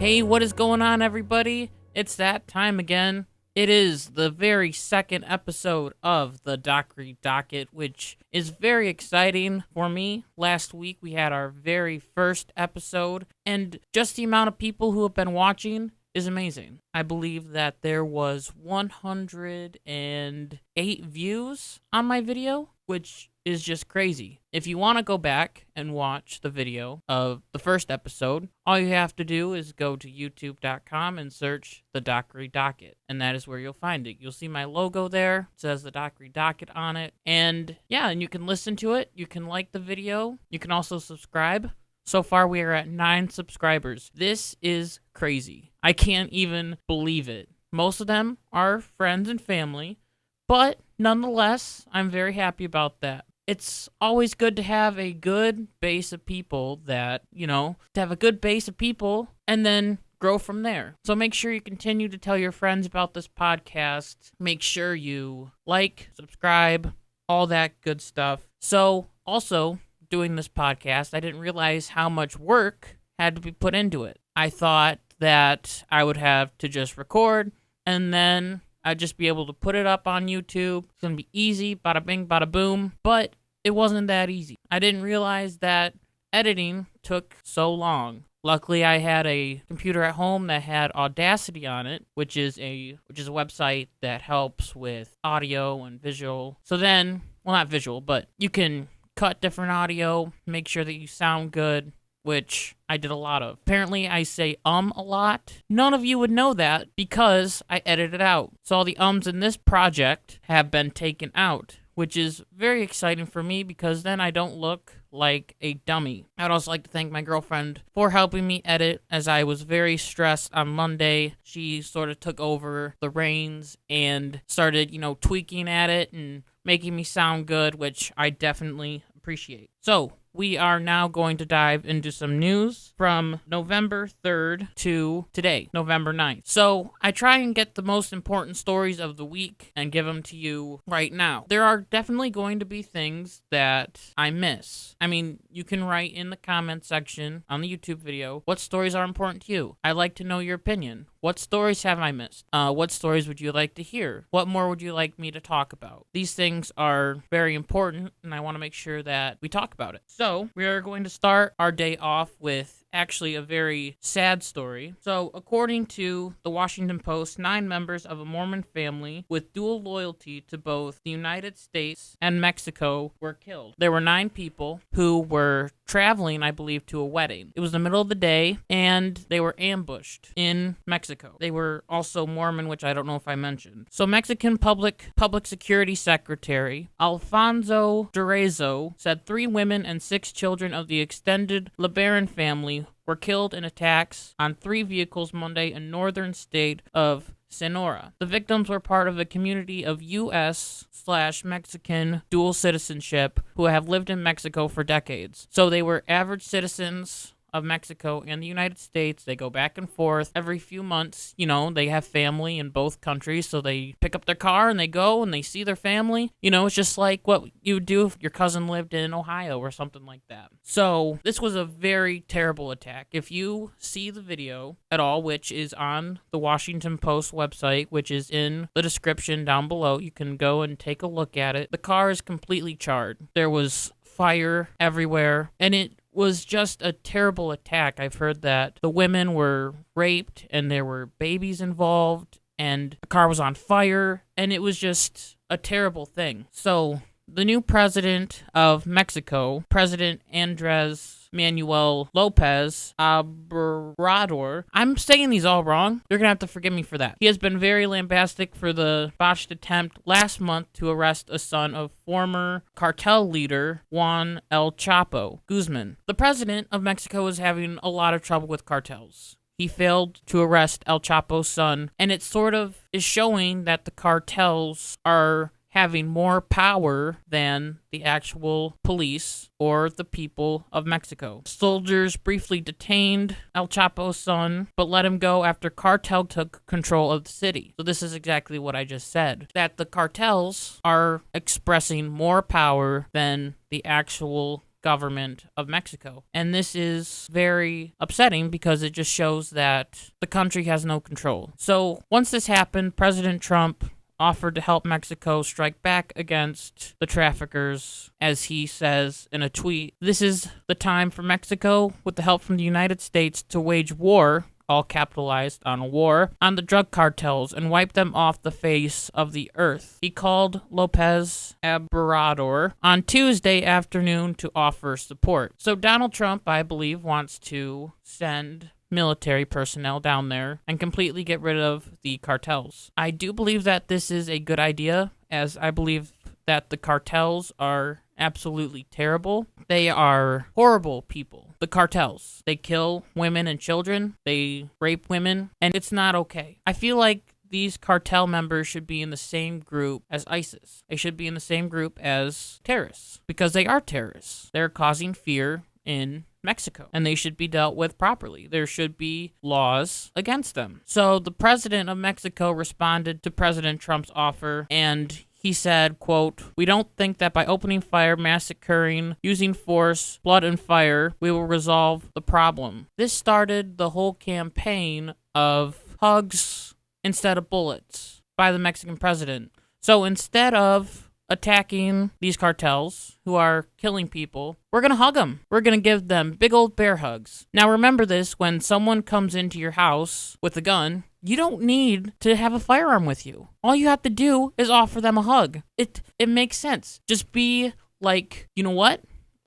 Hey, what is going on, everybody? It's that time again. It is the very second episode of the Dockery Docket, which is very exciting for me. Last week, we had our very first episode, and just the amount of people who have been watching is amazing. I believe that there was 108 views on my video, which is just crazy. If you want to go back and watch the video of the first episode, all you have to do is go to youtube.com and search the Dockery Docket, and that is where you'll find it. You'll see my logo there. It says the Dockery Docket on it, and you can listen to it. You can like the video. You can also subscribe. So far, we are at 9 subscribers. This is crazy. I can't even believe it. Most of them are friends and family, but nonetheless, I'm very happy about that. It's always good to have a good base of people to have a good base of people and then grow from there. So make sure you continue to tell your friends about this podcast. Make sure you like, subscribe, all that good stuff. So also, doing this podcast, I didn't realize how much work had to be put into it. I thought that I would have to just record and then I'd just be able to put it up on YouTube. It's going to be easy, bada bing, bada boom. But it wasn't that easy. I didn't realize that editing took so long. Luckily, I had a computer at home that had Audacity on it, which is a website that helps with audio and visual. So then, well, not visual, but you can cut different audio, make sure that you sound good, which I did a lot of. Apparently, I say a lot. None of you would know that because I edited it out. So all the ums in this project have been taken out, which is very exciting for me because then I don't look like a dummy. I'd also like to thank my girlfriend for helping me edit as I was very stressed on Monday. She sort of took over the reins and started, tweaking at it and making me sound good, which I definitely appreciate. So, we are now going to dive into some news from November 3rd to today, November 9th. So, I try and get the most important stories of the week and give them to you right now. There are definitely going to be things that I miss. I mean, you can write in the comment section on the YouTube video what stories are important to you. I'd like to know your opinion. What stories have I missed? What stories would you like to hear? What more would you like me to talk about? These things are very important, and I want to make sure that we talk about it. So, we are going to start our day off with actually a very sad story. So, according to the Washington Post, 9 members of a Mormon family with dual loyalty to both the United States and Mexico were killed. There were 9 people who were traveling, I believe, to a wedding. It was the middle of the day, and they were ambushed in Mexico. They were also Mormon, which I don't know if I mentioned. So, Mexican Public Security Secretary Alfonso Durazo said 3 women and 6 children of the extended LeBaron family were killed in attacks on 3 vehicles Monday in northern state of Sonora. The victims were part of a community of U.S./Mexican dual citizenship who have lived in Mexico for decades. So they were average citizens of Mexico and the United States. They go back and forth every few months. They have family in both countries, so they pick up their car and they go and they see their family. It's just like what you would do if your cousin lived in Ohio or something like that. So this was a very terrible attack. If you see the video at all, which is on the Washington Post website, which is in the description down below, you can go and take a look at it. The car is completely charred. There was fire everywhere, and it was just a terrible attack. I've heard that the women were raped and there were babies involved and the car was on fire, and it was just a terrible thing. So the new president of Mexico, President Andres Manuel Lopez Obrador. I'm saying these all wrong. You're going to have to forgive me for that. He has been very lambastic for the botched attempt last month to arrest a son of former cartel leader Juan El Chapo Guzman. The president of Mexico is having a lot of trouble with cartels. He failed to arrest El Chapo's son, and it sort of is showing that the cartels are having more power than the actual police or the people of Mexico. Soldiers briefly detained El Chapo's son, but let him go after cartel took control of the city. So this is exactly what I just said, that the cartels are expressing more power than the actual government of Mexico. And this is very upsetting because it just shows that the country has no control. So once this happened, President Trump offered to help Mexico strike back against the traffickers, as he says in a tweet. This is the time for Mexico, with the help from the United States, to wage war, all capitalized on war, on the drug cartels and wipe them off the face of the earth. He called Lopez Obrador on Tuesday afternoon to offer support. So Donald Trump, I believe, wants to send military personnel down there and completely get rid of the cartels. I do believe that this is a good idea, as I believe that the cartels are absolutely terrible. They are horrible people. The cartels. They kill women and children. They rape women, and it's not okay. I feel like these cartel members should be in the same group as ISIS. They should be in the same group as terrorists, because they are terrorists. They're causing fear in Mexico, and they should be dealt with properly. There should be laws against them. So the president of Mexico responded to President Trump's offer, and he said, quote, "We don't think that by opening fire, massacring, using force, blood, and fire, we will resolve the problem." This started the whole campaign of hugs instead of bullets by the Mexican president. So instead of attacking these cartels who are killing people, we're going to hug them. We're going to give them big old bear hugs. Now remember this, when someone comes into your house with a gun, you don't need to have a firearm with you. All you have to do is offer them a hug. It makes sense. Just be like, you know what?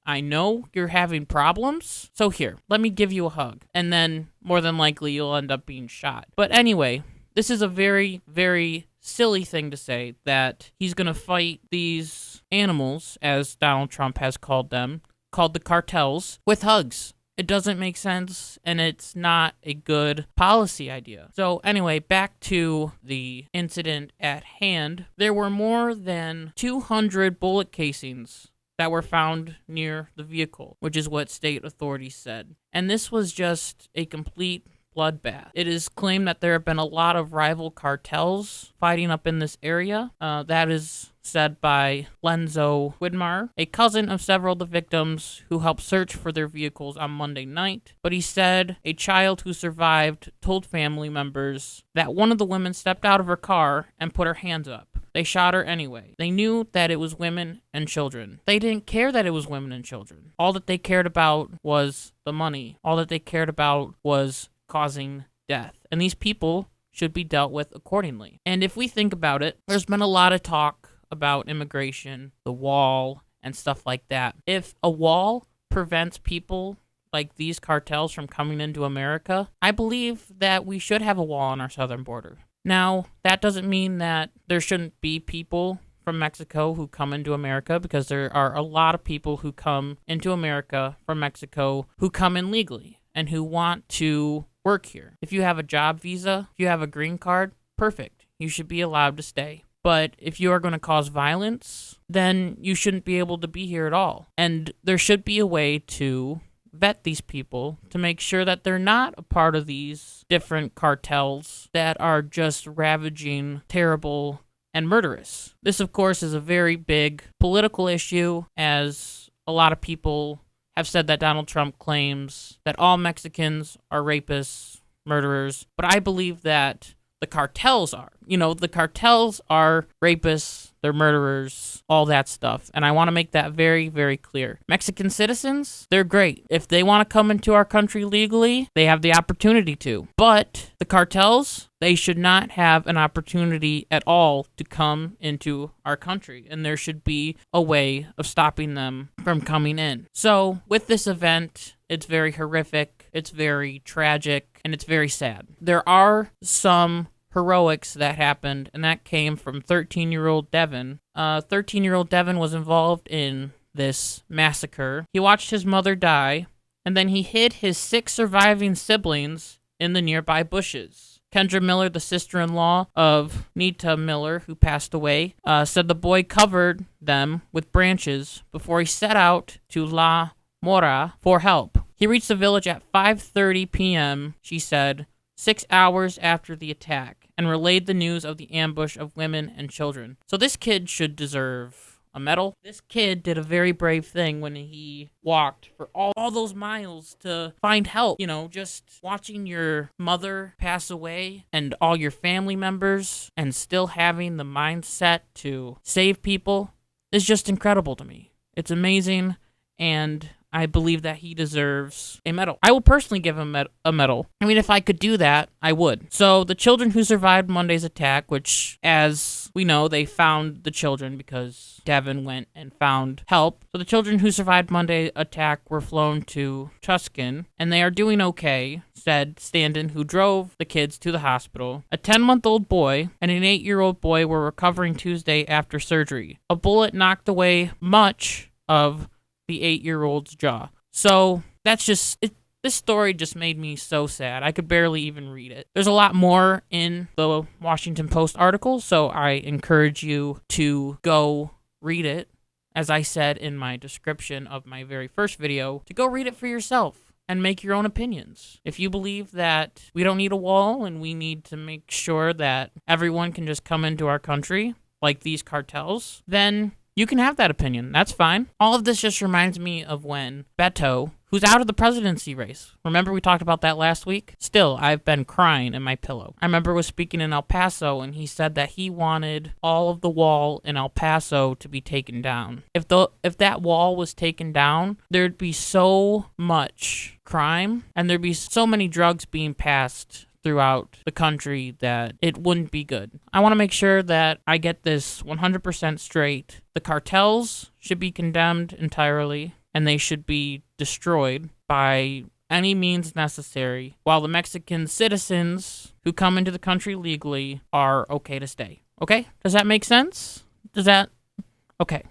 I know you're having problems, so here, let me give you a hug. And then more than likely you'll end up being shot. But anyway, this is a very, very silly thing to say, that he's going to fight these animals, as Donald Trump has called them, called the cartels, with hugs. It doesn't make sense, and it's not a good policy idea. So anyway, back to the incident at hand. There were more than 200 bullet casings that were found near the vehicle, which is what state authorities said. And this was just a complete bloodbath. It is claimed that there have been a lot of rival cartels fighting up in this area. That is said by Lenzo Widmar, a cousin of several of the victims who helped search for their vehicles on Monday night. But he said a child who survived told family members that one of the women stepped out of her car and put her hands up. They shot her anyway. They knew that it was women and children. They didn't care that it was women and children. All that they cared about was the money. All that they cared about was causing death. And these people should be dealt with accordingly. And if we think about it, there's been a lot of talk about immigration, the wall, and stuff like that. If a wall prevents people like these cartels from coming into America, I believe that we should have a wall on our southern border. Now, that doesn't mean that there shouldn't be people from Mexico who come into America, because there are a lot of people who come into America from Mexico who come in legally and who want to work here. If you have a job visa, if you have a green card, perfect. You should be allowed to stay. But if you are going to cause violence, then you shouldn't be able to be here at all. And there should be a way to vet these people to make sure that they're not a part of these different cartels that are just ravaging, terrible, and murderous. This, of course, is a very big political issue, as a lot of people have said that Donald Trump claims that all Mexicans are rapists, murderers, but I believe that the cartels are. The cartels are rapists, they're murderers, all that stuff. And I want to make that very, very clear. Mexican citizens, they're great. If they want to come into our country legally, they have the opportunity to. But the cartels, they should not have an opportunity at all to come into our country. And there should be a way of stopping them from coming in. So with this event, it's very horrific, it's very tragic, and it's very sad. There are some heroics that happened, and that came from 13-year-old Devin. 13-year-old Devin was involved in this massacre. He watched his mother die, and then he hid his 6 surviving siblings in the nearby bushes. Kendra Miller, the sister-in-law of Nita Miller, who passed away, said the boy covered them with branches before he set out to La Mora for help. He reached the village at 5:30 p.m., she said, 6 hours after the attack, and relayed the news of the ambush of women and children. So this kid should deserve a medal. This kid did a very brave thing when he walked for all those miles to find help. You know, just watching your mother pass away and all your family members and still having the mindset to save people is just incredible to me. It's amazing, and I believe that he deserves a medal. I will personally give him a medal. I mean, if I could do that, I would. So the children who survived Monday's attack, which, as we know, they found the children because Devin went and found help. So the children who survived Monday's attack were flown to Tuscan, and they are doing okay, said Standen, who drove the kids to the hospital. A 10-month-old boy and an 8-year-old boy were recovering Tuesday after surgery. A bullet knocked away much of the 8-year-old's jaw. So that's just it. This story just made me so sad. I could barely even read it. There's a lot more in the Washington Post article, so I encourage you to go read it. As I said in my description of my very first video, to go read it for yourself and make your own opinions. If you believe that we don't need a wall and we need to make sure that everyone can just come into our country, like these cartels, then you can have that opinion. That's fine. All of this just reminds me of when Beto, who's out of the presidency race. Remember we talked about that last week? Still, I've been crying in my pillow. I remember was speaking in El Paso, and he said that he wanted all of the wall in El Paso to be taken down. If that wall was taken down, there'd be so much crime, and there'd be so many drugs being passed throughout the country that it wouldn't be good. I want to make sure that I get this 100% straight. The cartels should be condemned entirely, and they should be destroyed by any means necessary, while the Mexican citizens who come into the country legally are okay to stay. Okay? Does that make sense? Okay,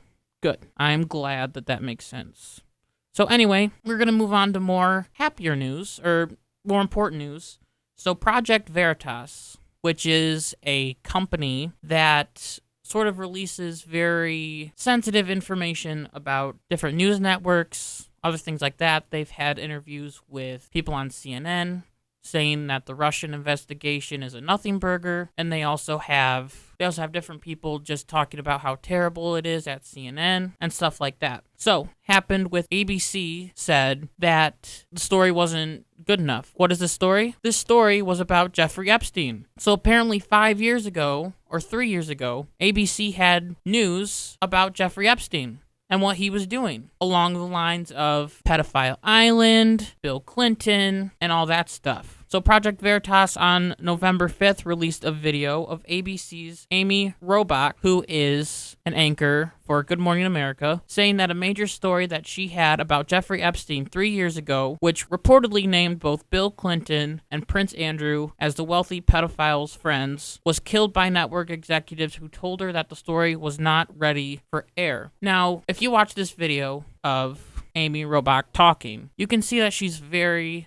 good. I'm glad that makes sense. So anyway, we're going to move on to more happier news, or more important news. So Project Veritas, which is a company that sort of releases very sensitive information about different news networks, other things like that. They've had interviews with people on CNN saying that the Russian investigation is a nothing burger, and they also have different people just talking about how terrible it is at CNN and stuff like that. So, happened with ABC said that the story wasn't good enough. What is the story? This story was about Jeffrey Epstein. So apparently 5 years ago, or 3 years ago, ABC had news about Jeffrey Epstein and what he was doing along the lines of Pedophile Island, Bill Clinton, and all that stuff. So Project Veritas on November 5th released a video of ABC's Amy Robach, who is an anchor for Good Morning America, saying that a major story that she had about Jeffrey Epstein 3 years ago, which reportedly named both Bill Clinton and Prince Andrew as the wealthy pedophile's friends, was killed by network executives who told her that the story was not ready for air. Now, if you watch this video of Amy Robach talking, you can see that she's very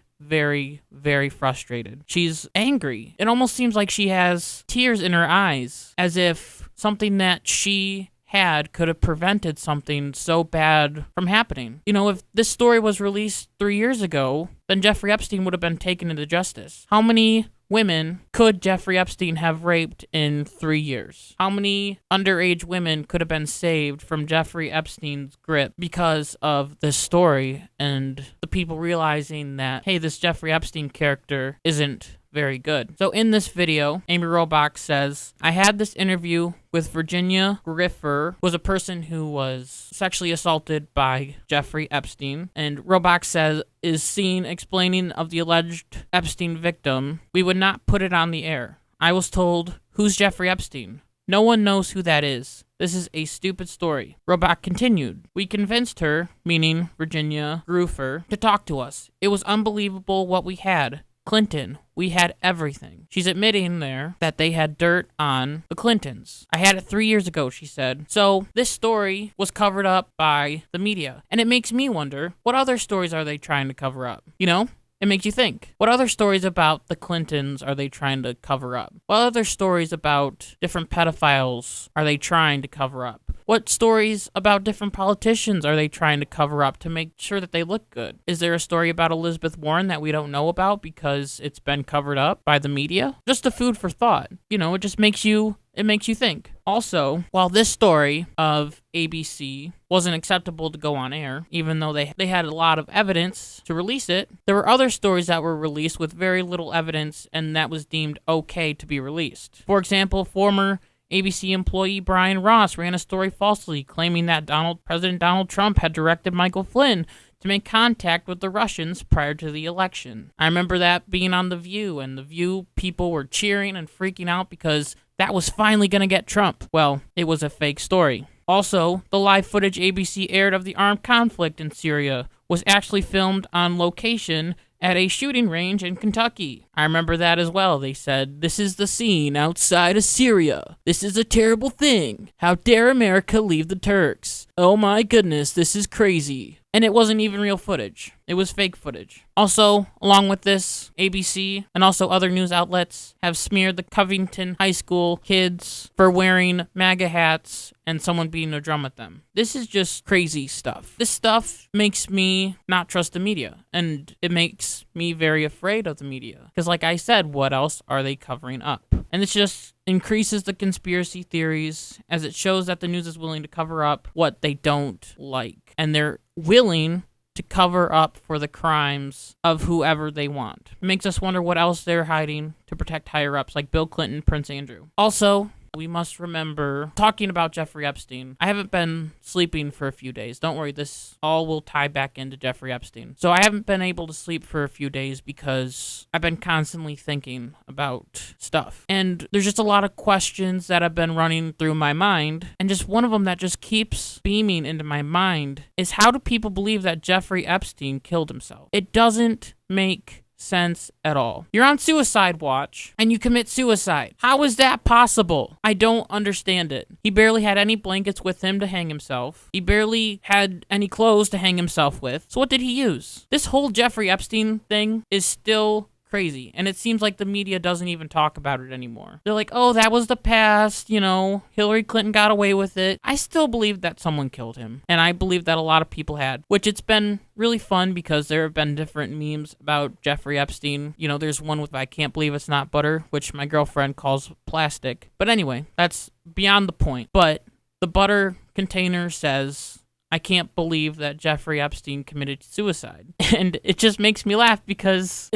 frustrated. She's angry. It almost seems like she has tears in her eyes, as if something that she had could have prevented something so bad from happening. You know, if this story was released 3 years ago, then Jeffrey Epstein would have been taken into justice. How many women could Jeffrey Epstein have raped in 3 years? How many underage women could have been saved from Jeffrey Epstein's grip because of this story and the people realizing that, hey, this Jeffrey Epstein character isn't very good. So in this video, Amy Robach says, I had this interview with Virginia Griffer, was a person who was sexually assaulted by Jeffrey Epstein, and Robach says, is seen explaining of the alleged Epstein victim. We would not put it on the air. I was told, who's Jeffrey Epstein? No one knows who that is. This is a stupid story. Robach continued. We convinced her, meaning Virginia Griffer, to talk to us. It was unbelievable what we had. Clinton, we had everything. She's admitting there that they had dirt on the Clintons. I had it 3 years ago, she said. So this story was covered up by the media. And it makes me wonder, what other stories are they trying to cover up? You know? It makes you think. What other stories about the Clintons are they trying to cover up? What other stories about different pedophiles are they trying to cover up? What stories about different politicians are they trying to cover up to make sure that they look good? Is there a story about Elizabeth Warren that we don't know about because it's been covered up by the media? Just a food for thought. You know, it just makes you it makes you think. Also, while this story of ABC wasn't acceptable to go on air, even though they had a lot of evidence to release it, there were other stories that were released with very little evidence and that was deemed okay to be released. For example, former ABC employee Brian Ross ran a story falsely claiming that President Donald Trump had directed Michael Flynn to make contact with the Russians prior to the election. I remember that being on The View, and The View people were cheering and freaking out because that was finally going to get Trump. Well, it was a fake story. Also, the live footage ABC aired of the armed conflict in Syria was actually filmed on location at a shooting range in Kentucky. I remember that as well. They said, "This is the scene outside of Syria. This is a terrible thing. How dare America leave the Turks? Oh my goodness, this is crazy." And it wasn't even real footage. It was fake footage. Also, along with this, ABC and also other news outlets have smeared the Covington High School kids for wearing MAGA hats and someone beating a drum at them. This is just crazy stuff. This stuff makes me not trust the media, and it makes me very afraid of the media. Because like I said, what else are they covering up? And this just increases the conspiracy theories as it shows that the news is willing to cover up what they don't like. And they're willing to cover up for the crimes of whoever they want. It makes us wonder what else they're hiding to protect higher-ups like Bill Clinton, Prince Andrew. Also, we must remember, talking about Jeffrey Epstein, I haven't been sleeping for a few days. Don't worry, this all will tie back into Jeffrey Epstein. So I haven't been able to sleep for a few days because I've been constantly thinking about stuff. And there's just a lot of questions that have been running through my mind. And just one of them that just keeps beaming into my mind is, how do people believe that Jeffrey Epstein killed himself? It doesn't make sense at all. You're on suicide watch and you commit suicide. How is that possible? I don't understand it. He barely had any blankets with him to hang himself. He barely had any clothes to hang himself with. So what did he use? This whole Jeffrey Epstein thing is still crazy, and it seems like the media doesn't even talk about it anymore. They're like, oh, that was the past, Hillary Clinton got away with it. I still believe that someone killed him, and I believe that a lot of people had, which it's been really fun because there have been different memes about Jeffrey Epstein. There's one with "I can't believe it's not butter," which my girlfriend calls plastic. But anyway, that's beyond the point. But the butter container says, "I can't believe that Jeffrey Epstein committed suicide." And it just makes me laugh because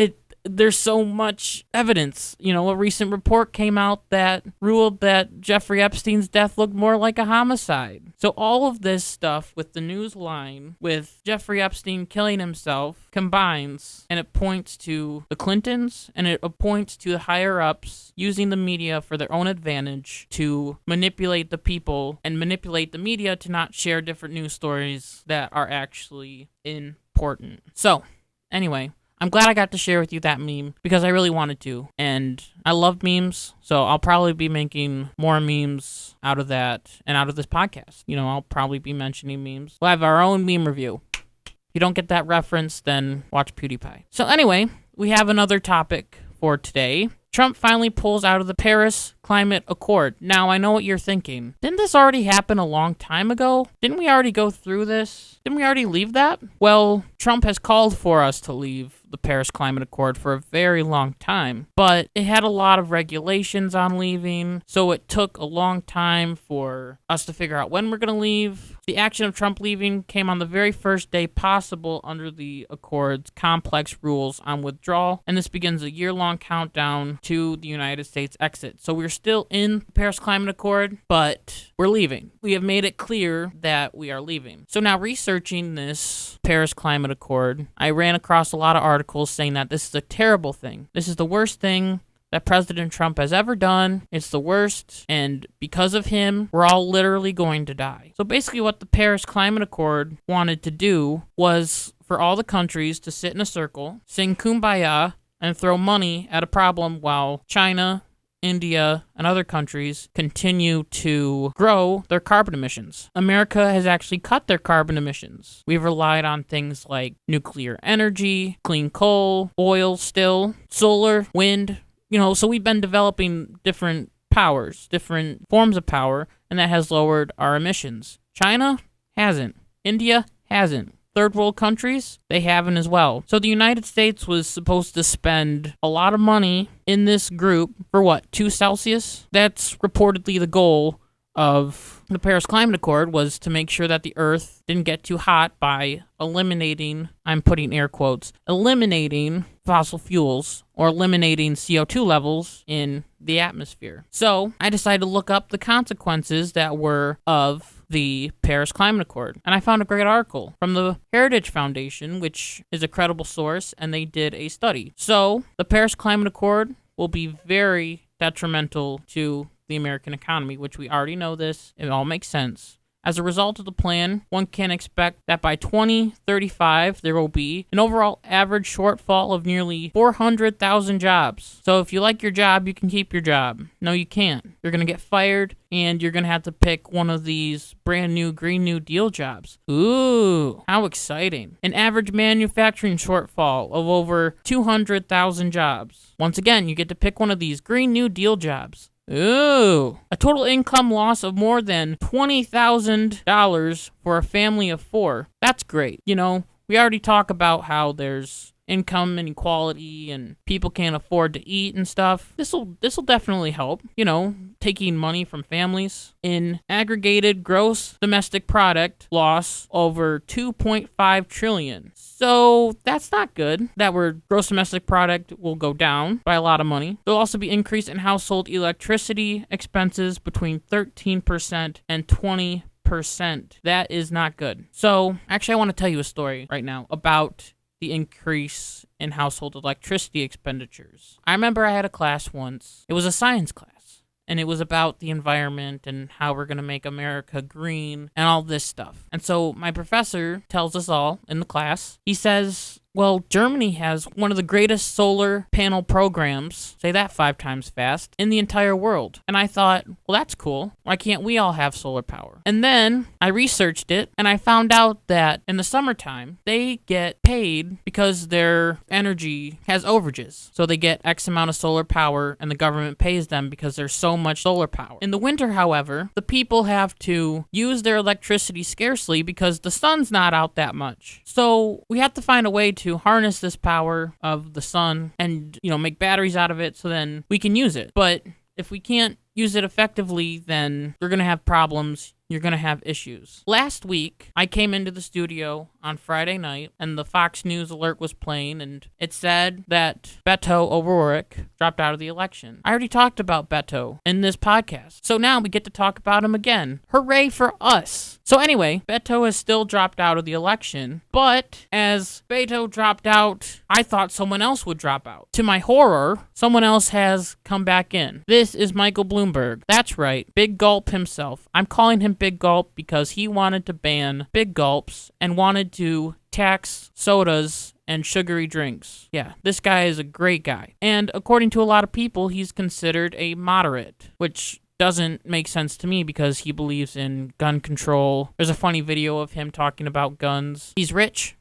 there's so much evidence. A recent report came out that ruled that Jeffrey Epstein's death looked more like a homicide. So all of this stuff with the news line, with Jeffrey Epstein killing himself, combines, and it points to the Clintons, and it points to the higher-ups using the media for their own advantage to manipulate the people and manipulate the media to not share different news stories that are actually important. So, anyway, I'm glad I got to share with you that meme because I really wanted to, and I love memes, so I'll probably be making more memes out of that and out of this podcast. I'll probably be mentioning memes. We'll have our own meme review. If you don't get that reference, then watch PewDiePie. So anyway, we have another topic for today. Trump finally pulls out of the Paris Climate Accord. Now, I know what you're thinking. Didn't this already happen a long time ago? Didn't we already go through this? Didn't we already leave that? Well, Trump has called for us to leave the Paris Climate Accord for a very long time, but it had a lot of regulations on leaving, so it took a long time for us to figure out when we're going to leave. The action of Trump leaving came on the very first day possible under the Accord's complex rules on withdrawal, and this begins a year-long countdown to the United States exit. So we're still in the Paris Climate Accord, but we're leaving. We have made it clear that we are leaving. So now, researching this Paris Climate Accord, I ran across a lot of articles saying that this is a terrible thing. This is the worst thing that President Trump has ever done. It's the worst, and because of him, we're all literally going to die. So basically what the Paris Climate Accord wanted to do was for all the countries to sit in a circle, sing Kumbaya, and throw money at a problem while China, India, and other countries continue to grow their carbon emissions. America has actually cut their carbon emissions. We've relied on things like nuclear energy, clean coal, oil still, solar, wind, so we've been developing different powers, different forms of power, and that has lowered our emissions. China hasn't. India hasn't. third world countries, they haven't as well. So the United States was supposed to spend a lot of money in this group for what, 2 Celsius? That's reportedly the goal of the Paris Climate Accord, was to make sure that the Earth didn't get too hot by eliminating, I'm putting air quotes, eliminating fossil fuels or eliminating CO2 levels in the atmosphere. So I decided to look up the consequences that were of the Paris Climate Accord. And I found a great article from the Heritage Foundation, which is a credible source, and they did a study. So the Paris Climate Accord will be very detrimental to the American economy, which we already know this. It all makes sense. As a result of the plan, one can expect that by 2035, there will be an overall average shortfall of nearly 400,000 jobs. So if you like your job, you can keep your job. No, you can't. You're going to get fired, and you're going to have to pick one of these brand new Green New Deal jobs. Ooh, how exciting. An average manufacturing shortfall of over 200,000 jobs. Once again, you get to pick one of these Green New Deal jobs. Ooh, a total income loss of more than $20,000 for a family of 4. That's great. You know, we already talk about how there's income inequality and people can't afford to eat and stuff. This'll definitely help, you know, taking money from families. In aggregated gross domestic product loss over 2.5 trillion. So that's not good. That word gross domestic product will go down by a lot of money. There'll also be increase in household electricity expenses between 13% and 20%. That is not good. So actually I want to tell you a story right now about the increase in household electricity expenditures. I remember I had a class once. It was a science class, and it was about the environment and how we're going to make America green and all this stuff. And so my professor tells us all in the class, he says, well, Germany has one of the greatest solar panel programs, say that 5 times fast, in the entire world. And I thought, well, that's cool. Why can't we all have solar power? And then I researched it, and I found out that in the summertime, they get paid because their energy has overages. So they get X amount of solar power, and the government pays them because there's so much solar power. In the winter, however, the people have to use their electricity scarcely because the sun's not out that much. So we have to find a way to harness this power of the sun and, you know, make batteries out of it so then we can use it. But if we can't use it effectively, then we're going to have problems. You're going to have issues. Last week, I came into the studio on Friday night, and the Fox News alert was playing, and it said that Beto O'Rourke dropped out of the election. I already talked about Beto in this podcast, so now we get to talk about him again. Hooray for us. So anyway, Beto has still dropped out of the election, but as Beto dropped out, I thought someone else would drop out. To my horror, someone else has come back in. This is Michael Bloomberg. That's right, Big Gulp himself. I'm calling him Big Gulp because he wanted to ban big gulps and wanted to tax sodas and sugary drinks. Yeah, this guy is a great guy. And according to a lot of people, he's considered a moderate, which doesn't make sense to me because he believes in gun control. There's a funny video of him talking about guns. He's rich,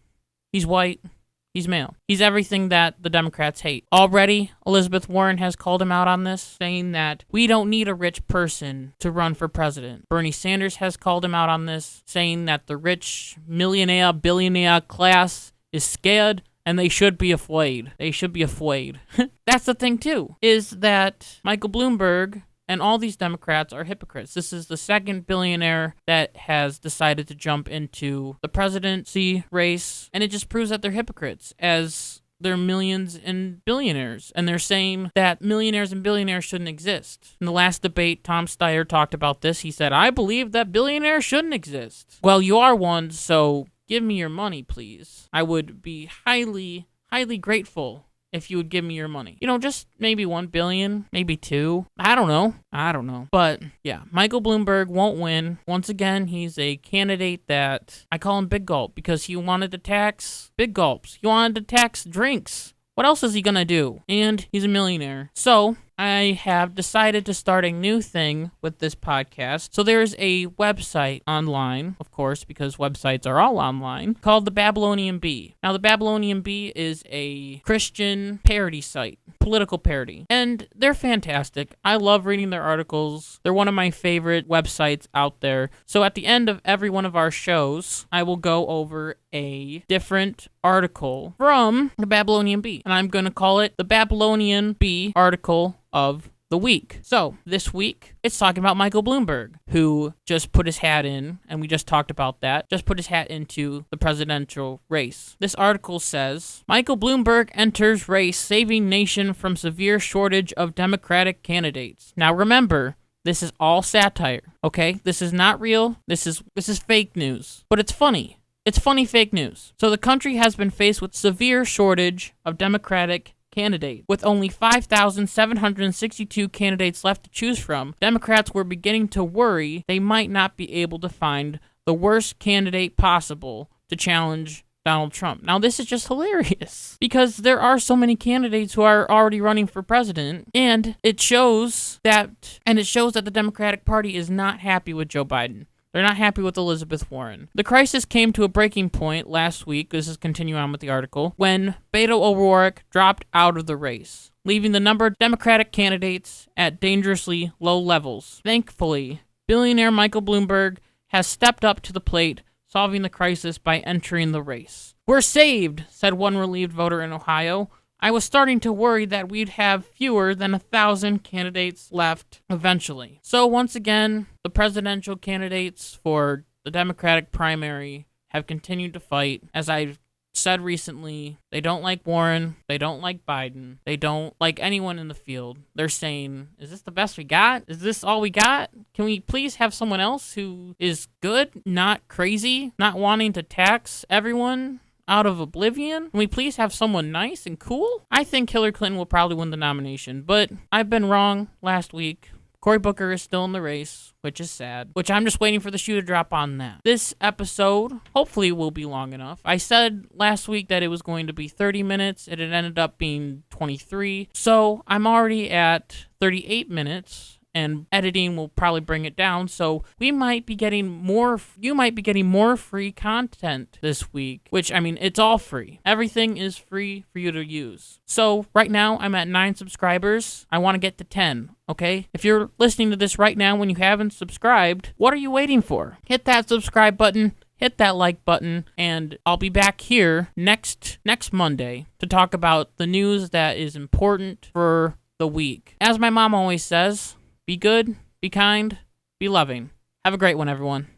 he's white, he's male. He's everything that the Democrats hate. Already, Elizabeth Warren has called him out on this, saying that we don't need a rich person to run for president. Bernie Sanders has called him out on this, saying that the rich millionaire, billionaire class is scared and they should be afraid. They should be afraid. That's the thing, too, is that Michael Bloomberg and all these Democrats are hypocrites. This is the second billionaire that has decided to jump into the presidency race, and it just proves that they're hypocrites, as they're millions and billionaires, and they're saying that millionaires and billionaires shouldn't exist. In the last debate, Tom Steyer talked about this. He said, I believe that billionaires shouldn't exist. Well, you are one, so give me your money, please. I would be highly, highly grateful if you would give me your money. You know, just maybe 1 billion, maybe 2. I don't know. But yeah, Michael Bloomberg won't win. Once again, he's a candidate that I call him Big Gulp because he wanted to tax big gulps. He wanted to tax drinks. What else is he gonna do? And he's a millionaire. So I have decided to start a new thing with this podcast. So there's a website online, of course, because websites are all online, called the Babylonian Bee. Now, the Babylonian Bee is a Christian parody site, political parody, and they're fantastic. I love reading their articles. They're one of my favorite websites out there. So at the end of every one of our shows, I will go over a different article from the Babylonian Bee, and I'm going to call it the Babylonian Bee article of the week. So this week, it's talking about Michael Bloomberg, who just put his hat in, and we just talked about that, just put his hat into the presidential race. This article says, Michael Bloomberg enters race saving nation from severe shortage of Democratic candidates. Now remember, this is all satire, okay? This is not real. This is fake news, but it's funny. It's funny fake news. So the country has been faced with severe shortage of Democratic candidates. With only 5,762 candidates left to choose from, Democrats were beginning to worry they might not be able to find the worst candidate possible to challenge Donald Trump. Now, this is just hilarious because there are so many candidates who are already running for president, and it shows that the Democratic Party is not happy with Joe Biden. They're not happy with Elizabeth Warren. The crisis came to a breaking point last week, this is continuing on with the article, when Beto O'Rourke dropped out of the race, leaving the number of Democratic candidates at dangerously low levels. Thankfully, billionaire Michael Bloomberg has stepped up to the plate, solving the crisis by entering the race. "We're saved," said one relieved voter in Ohio. "I was starting to worry that we'd have fewer than 1,000 candidates left eventually." So once again, the presidential candidates for the Democratic primary have continued to fight. As I've said recently, they don't like Warren, they don't like Biden, they don't like anyone in the field. They're saying, is this the best we got? Is this all we got? Can we please have someone else who is good, not crazy, not wanting to tax everyone out of oblivion? Can we please have someone nice and cool? I think Hillary Clinton will probably win the nomination, but I've been wrong last week. Cory Booker is still in the race, which is sad, which I'm just waiting for the shoe to drop on that. This episode hopefully will be long enough. I said last week that it was going to be 30 minutes, and it ended up being 23. So I'm already at 38 minutes. And editing will probably bring it down, so you might be getting more free content this week, which, I mean, it's all free. Everything is free for you to use. So right now, I'm at 9 subscribers. I want to get to 10, okay? If you're listening to this right now when you haven't subscribed, what are you waiting for? Hit that subscribe button. Hit that like button, and I'll be back here next Monday to talk about the news that is important for the week. As my mom always says, be good, be kind, be loving. Have a great one, everyone.